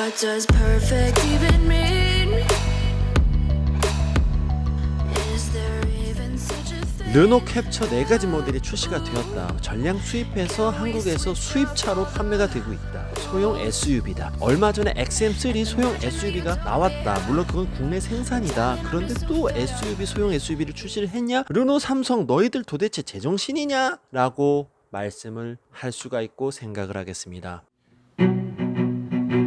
What does perfect even mean? Is there even such a thing? 르노 캡처 4가지 모델이 출시가 되었다. 전량 수입해서 한국에서 수입차로 판매가 되고 있다. 소형 SUV다. 얼마 전에 XM3 소형 SUV가 나왔다. 물론 그건 국내 생산이다. 그런데 또 SUV 소형 SUV를 출시를 했냐? 르노 삼성 너희들 도대체 제정신이냐? 라고 말씀을 할 수가 있고 생각을 하겠습니다.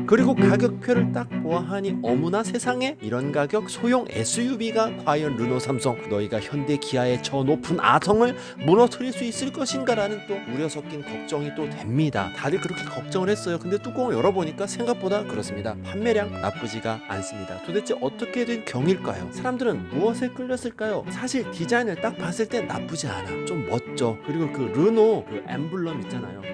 그리고 가격표를 딱 보아하니 어머나 세상에 이런 가격 소형 SUV가 과연 르노 삼성 너희가 현대 기아의 저 높은 아성을 무너뜨릴 수 있을 것인가라는 또 우려 섞인 걱정이 또 됩니다. 다들 그렇게 걱정을 했어요. 근데 뚜껑을 열어보니까 생각보다 그렇습니다. 판매량 나쁘지가 않습니다. 도대체 어떻게 된 경일까요? 사람들은 무엇에 끌렸을까요? 사실 디자인을 딱 봤을 때 나쁘지 않아. 좀 멋져. 그리고 그 르노 그 엠블럼 있잖아요. 그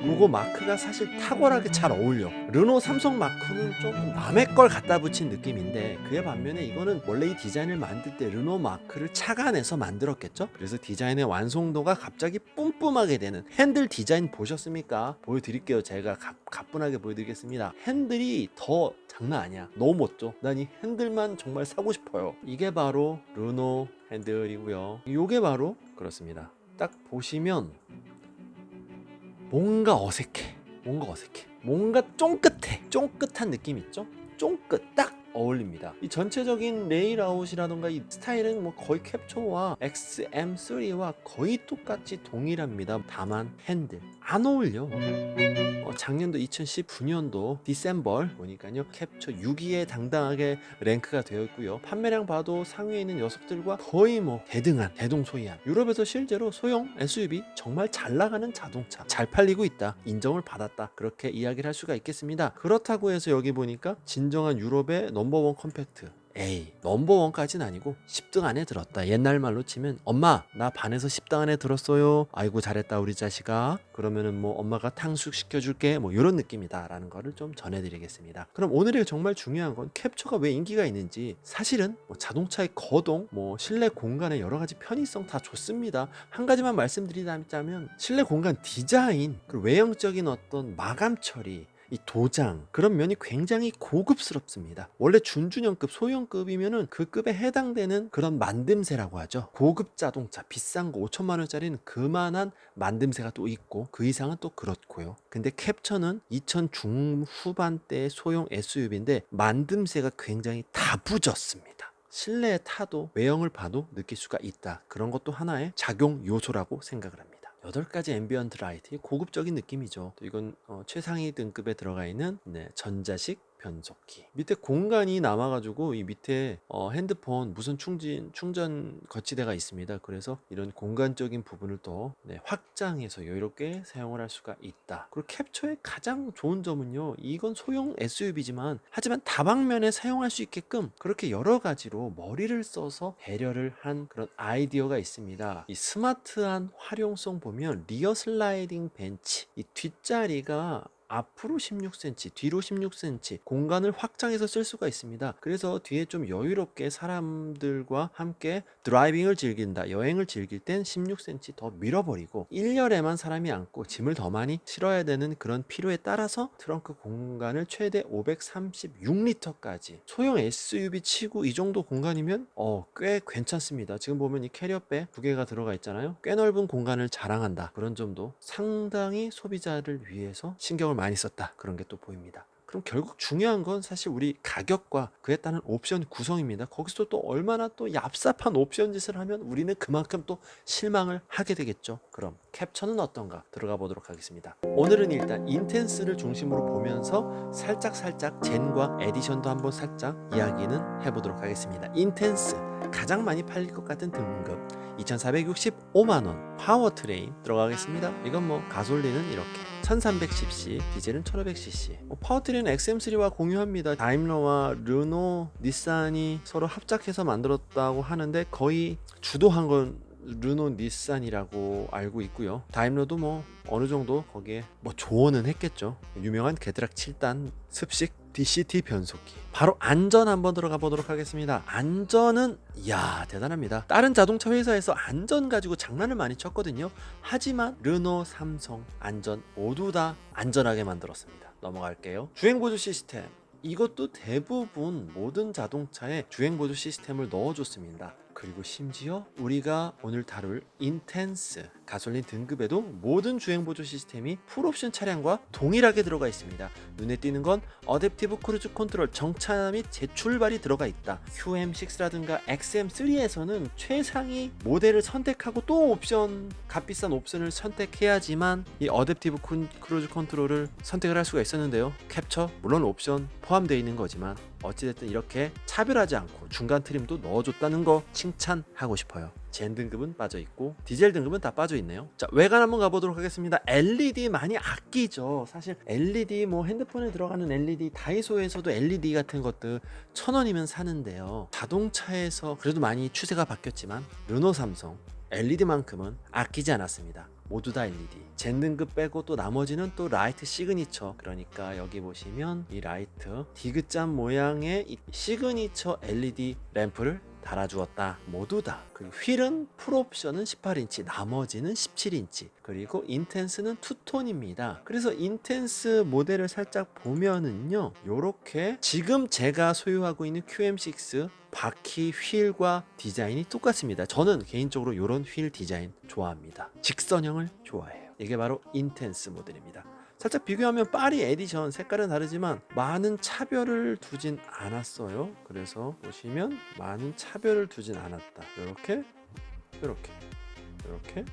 로고 마크가 사실 탁월하게 잘 어울려. 르노 삼성 마크는 조금 남의 걸 갖다 붙인 느낌인데 그에 반면에 이거는 원래 이 디자인을 만들 때 르노 마크를 착안해서 만들었겠죠? 그래서 디자인의 완성도가 갑자기 뿜뿜하게 되는 핸들 디자인 보셨습니까? 보여드릴게요. 제가 가뿐하게 보여드리겠습니다. 핸들이 더 장난 아니야. 너무 멋져. 난 이 핸들만 정말 사고 싶어요. 이게 바로 르노 핸들이고요. 이게 바로 그렇습니다. 딱 보시면 뭔가 어색해. 뭔가 쫑긋한 느낌 있죠? 쫑긋 딱 어울립니다. 이 전체적인 레이아웃이라던가 이 스타일은 뭐 거의 캡처와 XM3와 거의 똑같이 동일합니다. 다만 핸들 안 어울려. 작년도 2019년도 디셈버 보니까요 캡처 6위에 당당하게 랭크가 되어 있고요. 판매량 봐도 상위에 있는 녀석들과 거의 뭐 대동소이한. 유럽에서 실제로 소형 SUV 정말 잘 나가는 자동차 잘 팔리고 있다. 인정을 받았다. 그렇게 이야기를 할 수가 있겠습니다. 그렇다고 해서 여기 보니까 진정한 유럽의 넘버원 컴팩트 넘버원까지는 아니고 10등 안에 들었다. 옛날 말로 치면 엄마 나 반에서 10등 안에 들었어요. 아이고 잘했다 우리 자식아. 그러면은 뭐 엄마가 탕수육 시켜줄게 뭐 이런 느낌이다 라는 거를 좀 전해드리겠습니다. 그럼 오늘의 정말 중요한 건 캡처가 왜 인기가 있는지. 사실은 뭐 자동차의 거동 뭐 실내 공간의 여러 가지 편의성 다 좋습니다. 한 가지만 말씀드리자면 실내 공간 디자인 그리고 외형적인 어떤 마감 처리 이 도장 그런 면이 굉장히 고급스럽습니다. 원래 준준형급 소형급이면은 그 급에 해당되는 그런 만듦새라고 하죠. 고급 자동차 비싼 거 5천만 원짜리는 그만한 만듦새가 또 있고 그 이상은 또 그렇고요. 근데 캡처는 2000 중후반대의 소형 SUV인데 만듦새가 굉장히 다부졌습니다. 실내에 타도 외형을 봐도 느낄 수가 있다. 그런 것도 하나의 작용 요소라고 생각을 합니다. 8가지 앰비언트 라이트 고급적인 느낌이죠. 또 이건 최상위 등급에 들어가 있는 전자식 변속기. 밑에 공간이 남아가지고 이 밑에 핸드폰 무선 충전 거치대가 있습니다. 그래서 이런 공간적인 부분을 더 확장해서 여유롭게 사용을 할 수가 있다. 그리고 캡처의 가장 좋은 점은요. 이건 소형 SUV지만 하지만 다방면에 사용할 수 있게끔 그렇게 여러 가지로 머리를 써서 배려를 한 그런 아이디어가 있습니다. 이 스마트한 활용성 보면 리어 슬라이딩 벤치 이 뒷자리가 앞으로 16cm, 뒤로 16cm 공간을 확장해서 쓸 수가 있습니다. 그래서 뒤에 좀 여유롭게 사람들과 함께 드라이빙을 즐긴다, 여행을 즐길 땐 16cm 더 밀어버리고 1열에만 사람이 앉고 짐을 더 많이 실어야 되는 그런 필요에 따라서 트렁크 공간을 최대 536리터까지 소형 SUV 치고 이 정도 공간이면 꽤 괜찮습니다. 지금 보면 이 캐리어백 2개가 들어가 있잖아요. 꽤 넓은 공간을 자랑한다. 그런 점도 상당히 소비자를 위해서 신경을 많이 썼다. 그런 게 또 보입니다. 그럼 결국 중요한 건 사실 우리 가격과 그에 따른 옵션 구성입니다. 거기서 또 얼마나 또 얍삽한 옵션 짓을 하면 우리는 그만큼 또 실망을 하게 되겠죠. 그럼 캡처는 어떤가 들어가 보도록 하겠습니다. 오늘은 일단 인텐스를 중심으로 보면서 살짝 젠과 에디션도 한번 살짝 이야기는 해보도록 하겠습니다. 인텐스 가장 많이 팔릴 것 같은 등급 2465만원 파워트레인 들어가겠습니다. 이건 뭐 가솔린은 이렇게 1300cc, 디젤은 1500cc. 파워트레인은 XM3와 공유합니다. 다임러와 르노, 닛산이 서로 합작해서 만들었다고 하는데 거의 주도한 건 르노, 닛산이라고 알고 있고요. 다임러도 뭐 어느 정도 거기에 뭐 조언은 했겠죠. 유명한 게드락 7단 습식 DCT 변속기. 바로 안전 한번 들어가 보도록 하겠습니다. 안전은 대단합니다. 다른 자동차 회사에서 안전 가지고 장난을 많이 쳤거든요. 하지만 르노, 삼성 안전 모두 다 안전하게 만들었습니다. 넘어갈게요. 주행보조 시스템. 이것도 대부분 모든 자동차에 주행보조 시스템을 넣어줬습니다. 그리고 심지어 우리가 오늘 다룰 인텐스 가솔린 등급에도 모든 주행보조 시스템이 풀옵션 차량과 동일하게 들어가 있습니다. 눈에 띄는 건 어댑티브 크루즈 컨트롤 정차 및 재출발이 들어가 있다. QM6라든가 XM3에서는 최상위 모델을 선택하고 또 옵션, 값비싼 옵션을 선택해야지만 이 어댑티브 크루즈 컨트롤을 선택을 할 수가 있었는데요. 캡처, 물론 옵션 포함되어 있는 거지만 어찌됐든 이렇게 차별하지 않고 중간 트림도 넣어줬다는 거 칭찬하고 싶어요. 젠 등급은 빠져있고 디젤 등급은 다 빠져있네요. 자, 외관 한번 가보도록 하겠습니다. LED 많이 아끼죠. 사실 LED 뭐 핸드폰에 들어가는 LED, 다이소에서도 LED 같은 것들 1,000원이면 사는데요. 자동차에서 그래도 많이 추세가 바뀌었지만 르노, 삼성 LED만큼은 아끼지 않았습니다. 모두 다 LED. 젠 등급 빼고 또 나머지는 또 라이트 시그니처. 그러니까 여기 보시면 이 라이트 디귿자 모양의 이 시그니처 LED 램프를 달아주었다. 모두 다. 그리고 휠은 풀옵션은 18인치, 나머지는 17인치. 그리고 인텐스는 투톤입니다. 그래서 인텐스 모델을 살짝 보면은요, 요렇게 지금 제가 소유하고 있는 QM6 바퀴 휠과 디자인이 똑같습니다. 저는 개인적으로 이런 휠 디자인 좋아합니다. 직선형을 좋아해요. 이게 바로 인텐스 모델입니다. 살짝 비교하면 파리 에디션 색깔은 다르지만 많은 차별을 두진 않았어요. 그래서 보시면 많은 차별을 두진 않았다. 요렇게 요렇게 요렇게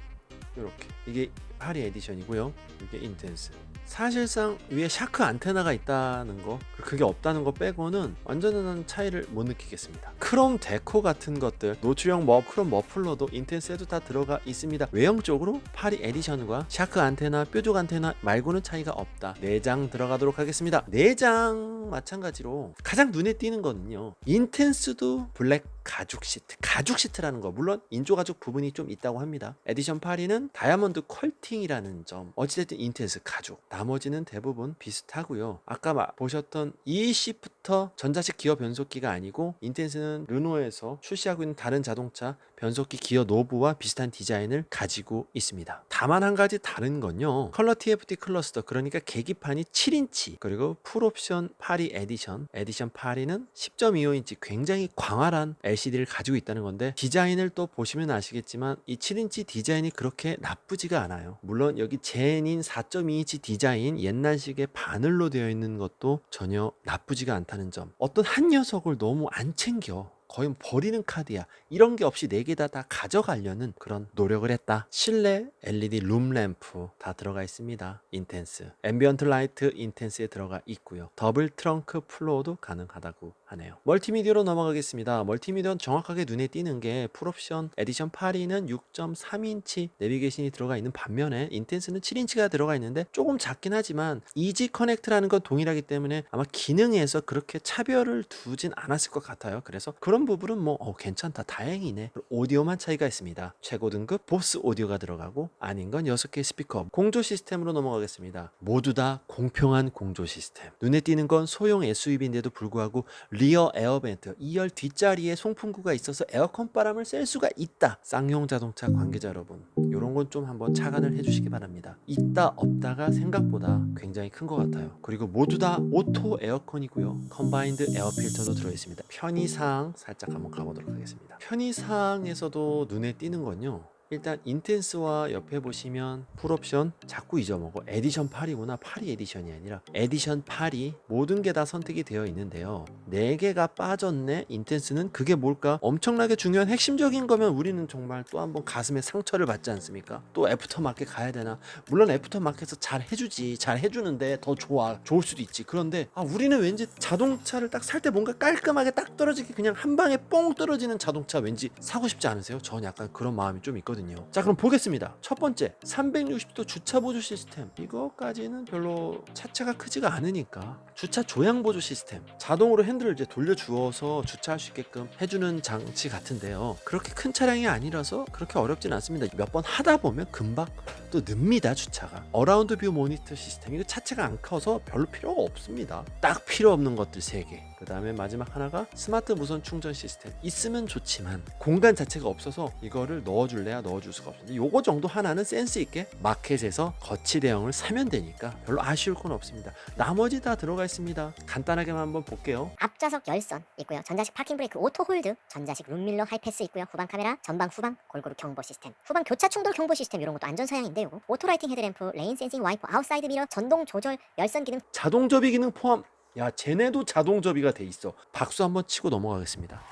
요렇게 이게 파리 에디션이고요. 이게 인텐스. 사실상 위에 샤크 안테나가 있다는 거, 그게 없다는 거 빼고는 완전한 차이를 못 느끼겠습니다. 크롬 데코 같은 것들, 노출형 크롬 머플러도 인텐스에도 다 들어가 있습니다. 외형적으로 파리 에디션과 샤크 안테나, 뾰족 안테나 말고는 차이가 없다. 내장 들어가도록 하겠습니다. 내장 마찬가지로 가장 눈에 띄는 거는요, 인텐스도 블랙 가죽 시트라는 거, 물론 인조 가죽 부분이 좀 있다고 합니다. 에디션 파리는 다이아몬드 컬팅이라는 점, 어찌됐든 인텐스 가죽, 나머지는 대부분 비슷하고요. 아까 보셨던 E-시프터 전자식 기어 변속기가 아니고 인텐스는 르노에서 출시하고 있는 다른 자동차 변속기 기어 노브와 비슷한 디자인을 가지고 있습니다. 다만 한 가지 다른 건요, 컬러 TFT 클러스터, 그러니까 계기판이 7인치, 그리고 풀옵션 파리 에디션 파리는 10.25인치 굉장히 광활한 LCD를 가지고 있다는 건데, 디자인을 또 보시면 아시겠지만 이 7인치 디자인이 그렇게 나쁘지가 않아요. 물론 여기 젠인 4.2인치 디자인 옛날식의 바늘로 되어 있는 것도 전혀 나쁘지가 않다는 점. 어떤 한 녀석을 너무 안 챙겨, 거의 버리는 카드야, 이런 게 없이 4개 다 가져가려는 그런 노력을 했다. 실내 LED 룸 램프 다 들어가 있습니다. 인텐스 앰비언트 라이트 인텐스에 들어가 있고요. 더블 트렁크 플로어도 가능하다고 하네요. 멀티미디어로 넘어가겠습니다. 멀티미디어는 정확하게 눈에 띄는 게 풀옵션 에디션 파리는 6.3인치 내비게이션이 들어가 있는 반면에 인텐스는 7인치가 들어가 있는데 조금 작긴 하지만 이지 커넥트라는 건 동일하기 때문에 아마 기능에서 그렇게 차별을 두진 않았을 것 같아요. 그래서 그런 부분은 뭐 괜찮다, 다행이네. 오디오만 차이가 있습니다. 최고 등급 보스 오디오가 들어가고 아닌 건 6개 스피커. 공조 시스템으로 넘어가겠습니다. 모두 다 공평한 공조 시스템. 눈에 띄는 건 소형 SUV인데도 불구하고 리어 에어벤트, 2열 뒷자리에 송풍구가 있어서 에어컨 바람을 쐴 수가 있다. 쌍용 자동차 관계자 여러분, 이런 건 좀 한번 착안을 해주시기 바랍니다. 있다 없다가 생각보다 굉장히 큰 것 같아요. 그리고 모두 다 오토 에어컨이고요. 컴바인드 에어 필터도 들어있습니다. 편의사항 살짝 한번 가보도록 하겠습니다. 편의사항에서도 눈에 띄는 건요, 일단 인텐스와 옆에 보시면 풀옵션 자꾸 잊어먹어. 에디션 파리구나. 파리 에디션이 아니라 에디션 파리. 모든 게 다 선택이 되어 있는데요, 4개가 빠졌네. 인텐스는 그게 뭘까? 엄청나게 중요한 핵심적인 거면 우리는 정말 또 한번 가슴에 상처를 받지 않습니까? 또 애프터마켓 가야 되나? 물론 애프터마켓에서 잘 해주지, 잘 해주는데 더 좋을 수도 있지. 그런데 우리는 왠지 자동차를 딱 살 때 뭔가 깔끔하게 딱 떨어지게 그냥 한 방에 뽕 떨어지는 자동차 왠지 사고 싶지 않으세요? 전 약간 그런 마음이 좀 있거든요. 자, 그럼 보겠습니다. 첫 번째 360도 주차 보조 시스템. 이거까지는 별로 차체가 크지가 않으니까. 주차 조향 보조 시스템, 자동으로 핸들을 이제 돌려주어서 주차할 수 있게끔 해주는 장치 같은데요, 그렇게 큰 차량이 아니라서 그렇게 어렵진 않습니다. 몇 번 하다 보면 금방 또 늡니다, 주차가. 어라운드 뷰 모니터 시스템, 이거 차체가 안 커서 별로 필요가 없습니다. 딱 필요 없는 것들 3개. 그 다음에 마지막 하나가 스마트 무선 충전 시스템. 있으면 좋지만 공간 자체가 없어서 이거를 넣어줄래야 넣어줄 수가 없는데 요거 정도 하나는 센스 있게 마켓에서 거치 대형을 사면 되니까 별로 아쉬울 건 없습니다. 나머지 다 들어가 있습니다. 간단하게만 한번 볼게요. 앞좌석 열선 있고요. 전자식 파킹 브레이크 오토 홀드, 전자식 룸밀러 하이패스 있고요. 후방 카메라, 전방 후방 골고루 경보 시스템, 후방 교차 충돌 경보 시스템 이런 것도 안전 사양인데 요거 오토 라이팅 헤드램프, 레인 센싱 와이퍼, 아웃사이드 미러, 전동 조절 열선 기능. 자동 접이 기능 포함. 야, 쟤네도 자동 접이가 돼 있어. 박수 한번 치고 넘어가겠습니다.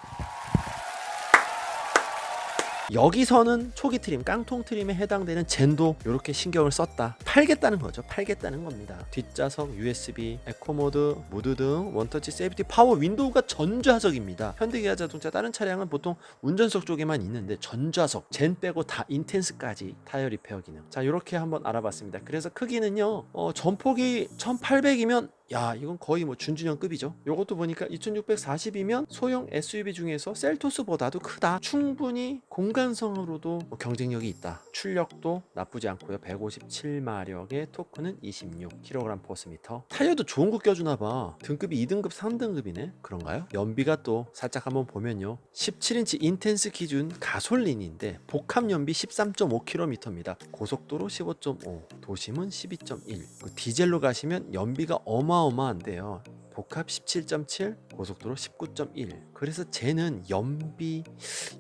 여기서는 초기 트림, 깡통 트림에 해당되는 젠도 이렇게 신경을 썼다. 팔겠다는 거죠. 팔겠다는 겁니다. 뒷좌석 USB, 에코모드, 무드 등 원터치 세이프티 파워 윈도우가 전좌석입니다. 현대기아 자동차 다른 차량은 보통 운전석 쪽에만 있는데 전좌석, 젠 빼고 다 인텐스까지 타이어 리페어 기능. 자, 이렇게 한번 알아봤습니다. 그래서 크기는요. 전폭이 1800이면 야, 이건 거의 뭐 준준형급이죠. 요것도 보니까 2640이면 소형 SUV 중에서 셀토스보다도 크다. 충분히 공간성으로도 뭐 경쟁력이 있다. 출력도 나쁘지 않고요. 157마력의 토크는 26kg/m. 타이어도 좋은 거 껴주나 봐. 등급이 2등급, 3등급이네. 그런가요? 연비가 또 살짝 한번 보면요. 17인치 인텐스 기준 가솔린인데 복합 연비 13.5km입니다. 고속도로 15.5, 도심은 12.1. 디젤로 가시면 연비가 어마어마한데요. 복합 17.7, 고속도로 19.1. 그래서 쟤는 연비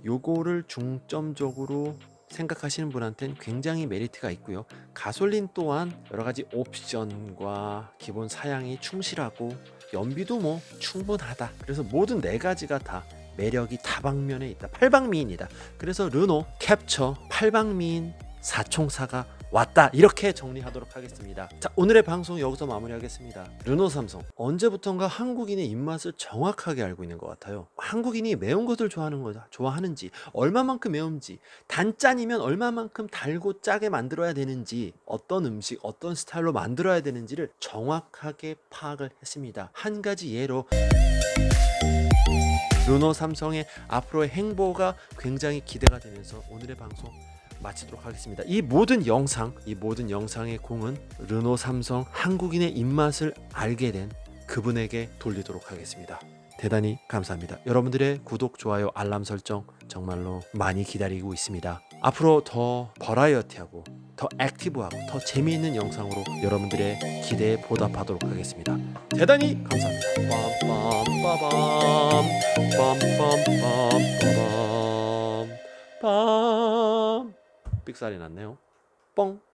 요거를 중점적으로 생각하시는 분한테는 굉장히 메리트가 있고요. 가솔린 또한 여러 가지 옵션과 기본 사양이 충실하고 연비도 뭐 충분하다. 그래서 모든 네 가지가 다 매력이 다방면에 있다. 팔방미인이다. 그래서 르노 캡처 팔방미인 4총사가 왔다. 이렇게 정리하도록 하겠습니다. 자, 오늘의 방송 여기서 마무리하겠습니다. 르노 삼성 언제부턴가 한국인의 입맛을 정확하게 알고 있는 것 같아요. 한국인이 매운 것을 좋아하는지, 얼마만큼 매운지, 단짠이면 얼마만큼 달고 짜게 만들어야 되는지, 어떤 음식, 어떤 스타일로 만들어야 되는지를 정확하게 파악을 했습니다. 한 가지 예로 르노 삼성의 앞으로의 행보가 굉장히 기대가 되면서 오늘의 방송 마치도록 하겠습니다. 이 모든 영상의 공은 르노 삼성 한국인의 입맛을 알게 된 그분에게 돌리도록 하겠습니다. 대단히 감사합니다. 여러분들의 구독, 좋아요, 알람 설정 정말로 많이 기다리고 있습니다. 앞으로 더 버라이어티하고 더 액티브하고 더 재미있는 영상으로 여러분들의 기대에 보답하도록 하겠습니다. 대단히 감사합니다. 빰빰빰빰빰빰빰빰 삑살이 났네요. 뻥.